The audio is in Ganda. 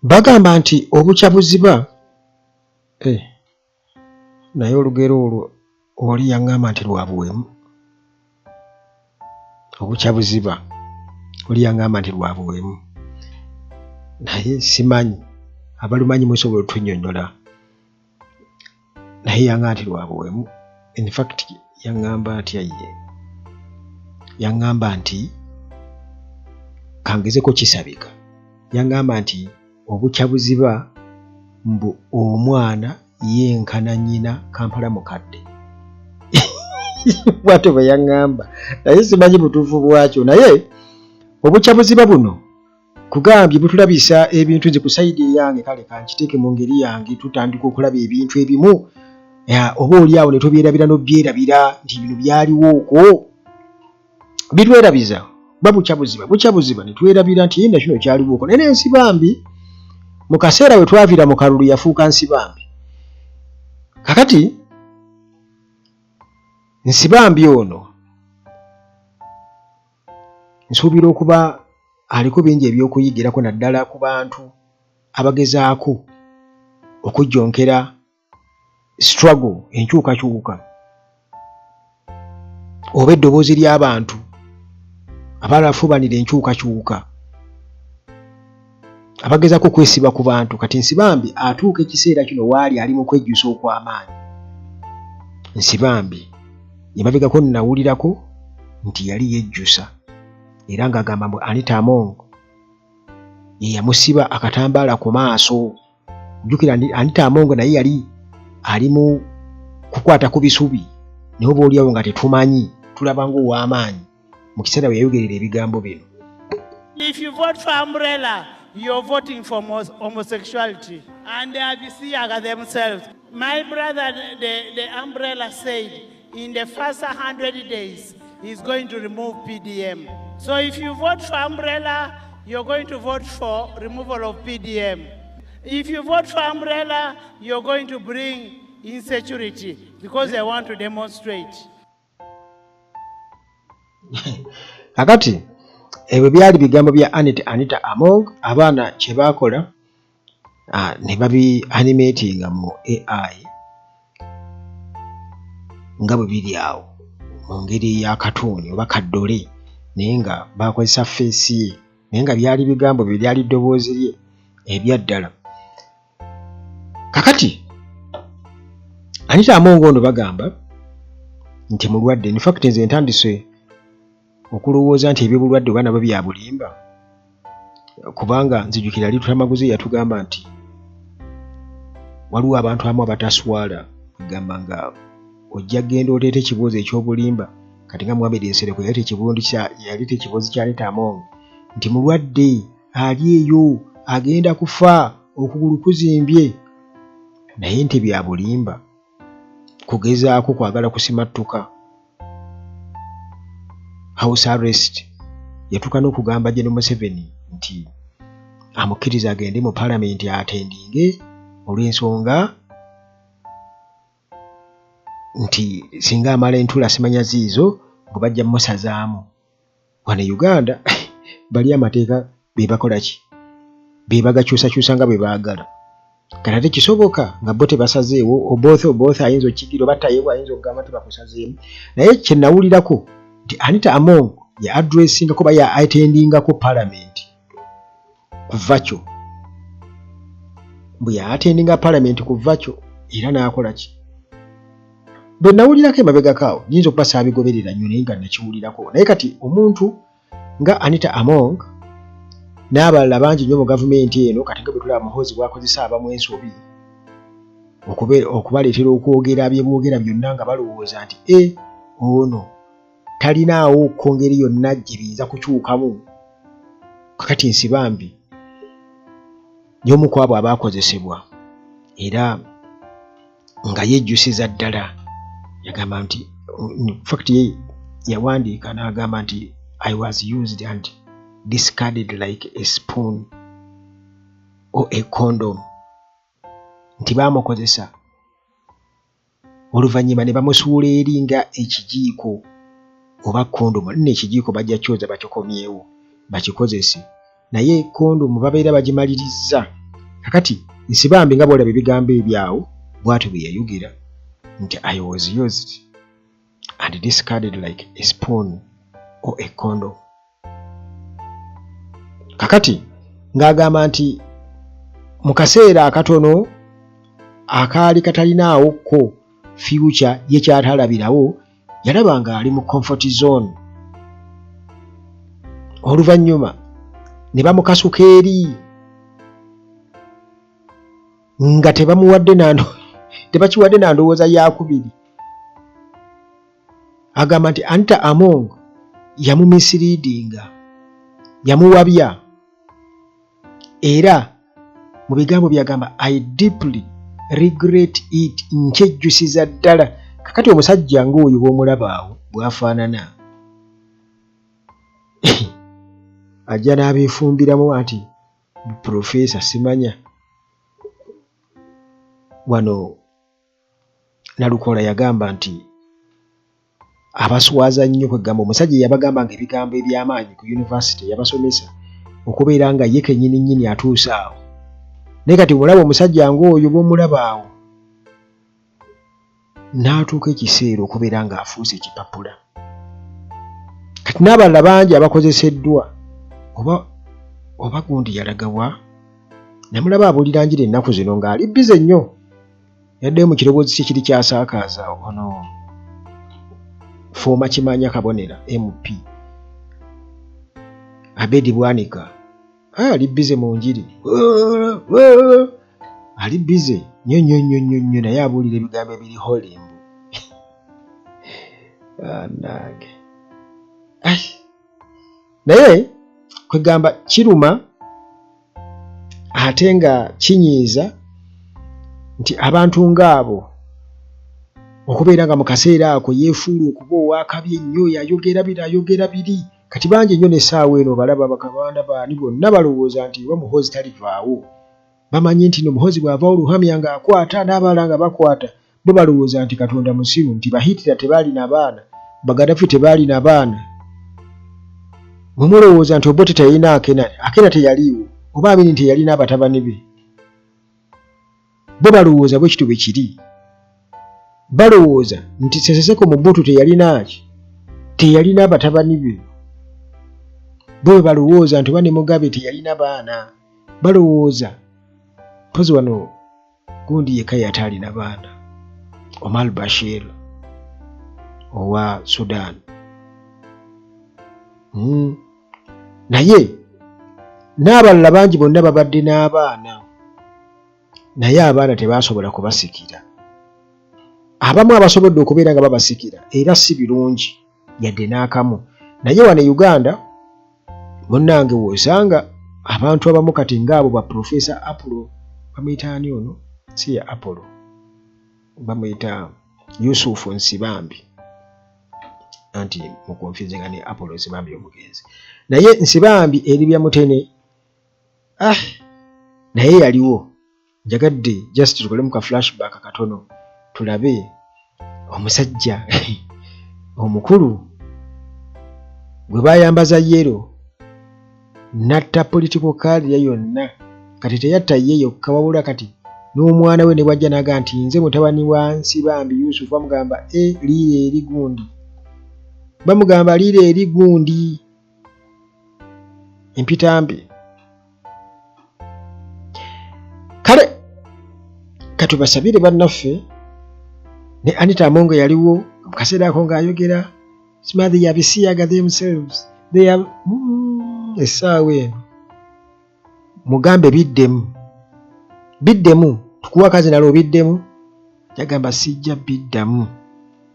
bagamba nti obukyabuziba naye olugero olwo oli yaŋŋamba nti lwabuwemu. Obukyabuziba oli yaŋŋamba nti lwabuwemu, naye simanyi abalumanyi musobola otunnyonnyola, naye yaŋŋamba nti lwabuwemu. In fact yaŋŋamba atya ye, yaŋŋamba nti kangezeko kisabika, yaŋŋamba nti obukyabuziba mbu omwana yenkana nnyina Kampala mukadde. Bwatyo bwe yaŋŋamba, naye simanyi butuufu bwakyo. Naye obukyabuziba buno kugambye butulabisa ebintu, nze ku sayidi yange kale kankiteeke mu ngeri yange, tutandika okulaba ebintu ebimu oba oli awo ne tubyerabira n'obyerabira nti bino byaliwo okwo, bitwerabiza bukyabuziba ne twerabira nti yenda kino kyaliwo okwo. Naye ensibambi mu kaseera we twaviira mu kalulu yafuuka nsibambi. Kakati nsibambi ono nsuubira okuba aliko bingi eby'okuyigirako, naddala ku bantu abagezaako okujjonkera struggle, enkyukakyuka oba eddoboozi ly'abantu abalafubanira enkyukakyuka, abagezaako okwesiba ku bantu. Kati nsibambi atuuka ekiseera kino waali ali mu kwejjusa okw'amaanyi. Nsibambi emabegako nnawulirako nti yali yejjusa, era ng'agamba mbu Anita Among ye yamusiba akatambaala ku maaso. Jjukira Anita Among naye yali ali mu kukwata ku bisubi, naye oba oliawo nga tetumanyi, tulaba ng'ow'amaanyi mu kiseera bwe yayogerera ebigambo bino. If you vote for Umbrella, you're voting for homosexuality. And they are themselves. My brother, the Umbrella said in the first 100 days, he's going to remove PDM. So if you vote for Umbrella, you're going to vote for removal of PDM. If you vote for Umbrella, you're going to bring insecurity because they want to demonstrate. Kakati ebyo byali bigambo bya Anita Among. Abaana kye baakola ne babi animatinga mu AI nga bwe biri awo mu ngeri ya katuuni oba kaddole, naye nga bakozesa feesi ye, naye nga byali bigambo bye, byali ddoboozi lye ebyaddala. Kakati Anita Among ono bagamba nti mulwadde. In fact nze ntandise okulowooza nti ebyobulwadde oba nabwo bya bulimba, kubanga nzijukira Litulamaguzi yatugamba nti waliwo abantu abamu abataswala, kugamba nga ojja genda oleete ekibuuzo eky'obulimba. Kati nga Muhammad Nsereko yaleeta ekibuuzo kya Anita Among nti mulwadde ali eyo agenda kufa, okugulu kuzimbye, naye nti bya bulimba, kugezaako kwagala kusimattuka. House arrest, yatuuka n'okugamba General Museveni nti amukkiriza agende mu Parliament atendinge, olw'ensonga nti singa amala entula simanya ziizo ngo bajja musazaamu. Wano Uganda bali amateeka be bakola ki? Be bagakyusakyusa nga bwe baagala. Kati ate kisoboka nga bo tebasazeewo, both ayinza okkigira oba tayeewo ayinza okugamba tebakusazeemu. Naye kye nawulirako nti Anita Among ya addressingako ba ya attendingako Parliament kuva kyo, bwe ya attendinga Parliament kuva kyo, era n'akola ki? Bwe nawulirako emabegako awo nyinza okuba saabigoberera nnyo naye nga nakiwulirako. Naye kati omuntu nga Anita Among n'abalala bangi nnyo mu gavumenti eno, kati nga bwe tulaba Muhoozi bw'akozesa abamu ensobi okubaleetera okwogera bye boogera byonna nga balowooza nti ono talinaawo ku ngeri yonna gye biyinza kukyukamu. Kakati nsibambi y'omu ku abo abaakozesebwa, era nga yejjusiza ddala. Yagamba nti fact ye yawandiika n'agamba nti I was used and discarded like a spoon or a condom, nti baamukozesa oluvannyuma ne bamusuula eri nga ekijiiko oba kondomu. Nne ekijiiko bajja kyoza bakikomyewo bakikozese, naye kondomu babeera bagimaliriza kakati Nsibambi nga bwolaba ebigambo ebyawo bw'atyo bwe yayogera nti I was used and discarded like a spoon or a condom. Kakati ng'agamba nti mu kaseera akatono akaali katalinaawo ko future ye kyatalabirawo yalaba nga ali mu comfort zone. Oluvannyuma ne bamukasuka eri nga tebakiwadde nandowooza yakubiri. Agamba nti Anita Among yamumisleadinga, yamuwabya, era mu bigambo byagamba I deeply regret it, nkyejjusiza ddala. Kakati omusajja ng'oyo bw'omulaba awo bw'afaanana ajja n'abeefumbiramu ati Professor simanya. Wano Nalukola yagamba nti abaswaza nnyo kwegamba omusajja yabagambanga ebigambo eby'amaanyi ku university yabasomesa okubeera nga ye kennyini nnyini atuuse awo. Naye kati mulaba omusajja ng'oyo bw'omulaba awo n'atuuka ekiseera okubeera ng'afuuse ekipapula. Kati n'abalala bangi abakozeseddwa oba gundi yalagawa namulaba abulira njira ennaku zino ng'ali bize nnyo yadde mu kirowoozi kye kiri kyasaakaaza ono Fooma Kimanya Kabonera MP Abedi Bwanika ali bize mu njiri ali bize nnyo naye abuulira ebigambo ebiri holimbu nange naye kwegamba kiruma ate nga kinyiiza nti abantu ng'abo okubeera nga mu kaseera ako yeefuula okuba owakabi ennyo ayogera biri kati bangi nnyo n'essaawa eno balaba bakabanda baani bonna balowooza nti oba muhozi talivaawo. Bamanyi nti n'omuhozi bw'ava oluhamya ng'akwata n'abalala nga bakwata bo balowooza nti Katonda musiru, nti Bahitira tebaalina baana, Bagadafi tebaalina baana. Mwe mulowooza nti Obote teyalina Akena teyaliiwo, oba Amini teyalina abatabani be. Bo balowooza bwe kitu bwe kiri. Balowooza nti Seseseko Mobutu teyalina abatabani be. Bo balowooza nti Wane Mugabe teyalina baana. Balowooza mpozi wano gundi yekka yataalina baana, Omar Bashir owa Sudan. Naye n'abalala bangi bonna babadde n'abaana naye abaana tebaasobola kubasikira. Abamu abasobodde okubeera nga babasikira era si birungi yadde n'akamu. Naye wano e Uganda munnange w'osanga abantu abamu kati ng'abo ba Professor Apollo bamuyita ani ono si ya Apollo bamuyita Yusufu Nsibambi anti mukonfizinga ne Apollo Nsibambi omugenzi. Naye Nsibambi eri bya mutene naye yaliwo. Njagadde just tukolemu ka flashback katono tulabe omusajja omukulu gwe bayambaza yero natta political career yonna kati teyatta ye yokka wabula kati n'omwana we ne bwajja naga nti nze mutabani wa Nsibambi Yusufu bamugamba liire eri gundi, bamugamba liire eri gundi empitambi. Kale katubasabire bannaffe ne Anita Among yaliwo mu kaseera ako ng'ayogera Smadhi yabisiyaga themselves they have essaawa eno mugambe biddemu tukuwa kazi nalo biddemu yagamba sijja biddamu.